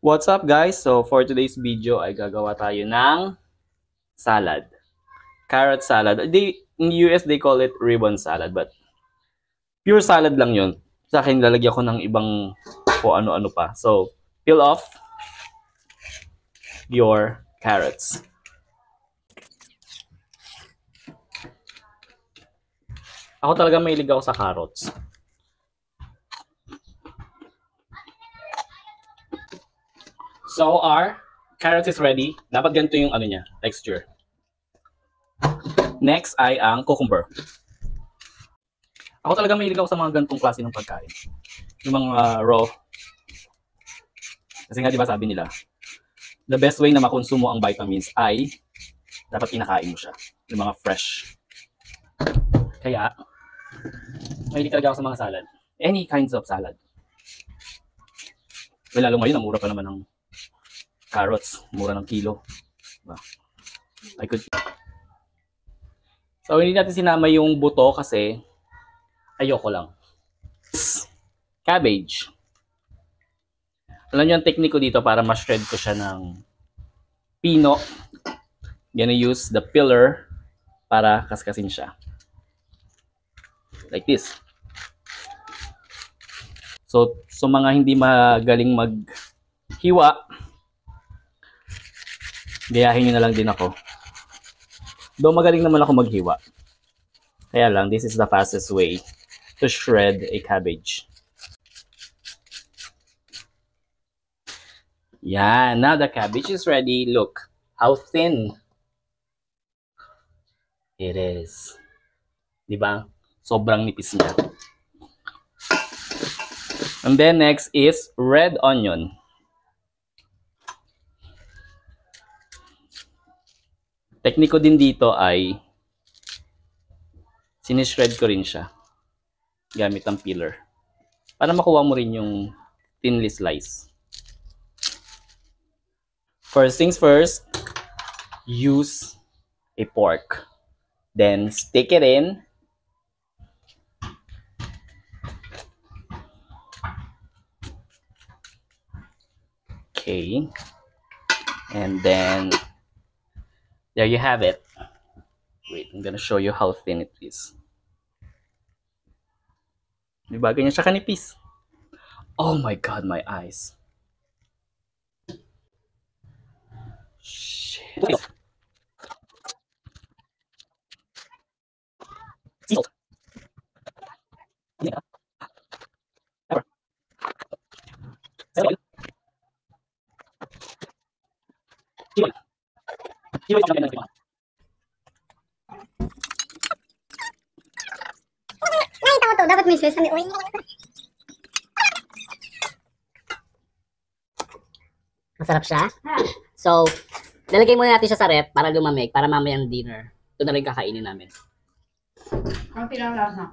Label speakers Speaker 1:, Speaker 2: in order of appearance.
Speaker 1: What's up guys? So for today's video ay gagawa tayo ng salad. Carrot salad. In the US they call it ribbon salad but pure salad lang yun. Sa akin lalagyan ko ng ibang o ano-ano pa. So peel off your carrots. Ako talaga mahilig ako sa carrots. So our carrots is ready. Dapat ganito yung ano niya, texture. Next ay ang cucumber. Ako talaga mahilig ako sa mga ganitong klase ng pagkain. Yung mga raw. Kasi nga 'di ba sabi nila, the best way na makonsumo ang vitamins ay dapat kinakain mo siya. Yung mga fresh. Kaya mahilig talaga ako sa mga salad. Any kinds of salad. Well, lalo ngayon, ang mura pa naman ng carrots. Mura ng kilo. Diba? I could... So, hindi natin sinama yung buto kasi ayoko lang. Cabbage. Alam nyo ang technique ko dito para ma-shred ko siya ng pino. Gonna use the peeler para kaskasin siya. Like this. So mga hindi magaling maghiwa, gayahin nyo na lang din ako. Though magaling naman ako maghiwa. Kaya lang, this is the fastest way to shred a cabbage. Yeah, now the cabbage is ready. Look how thin it is. Diba? Sobrang nipis niya. And then next is red onion. Tekniko din dito ay sinishred ko rin siya gamit ang peeler para makuha mo rin yung thinly slice. First things first, use a fork. Then stick it in. Okay. And then there you have it. Wait, I'm gonna show you how thin it is. Diba, ganyan siya kanipis. Oh my God, my eyes. Shit. Sealed. Yeah. Ever. Sealed. Sealed. Sealed. Sealed.
Speaker 2: Dapat may sesame oil. Masarap siya. So, lalagay muna natin siya sa ref para lumamig, para mamayang dinner. Ito na rin kakainin namin.
Speaker 3: Ang pinalasa.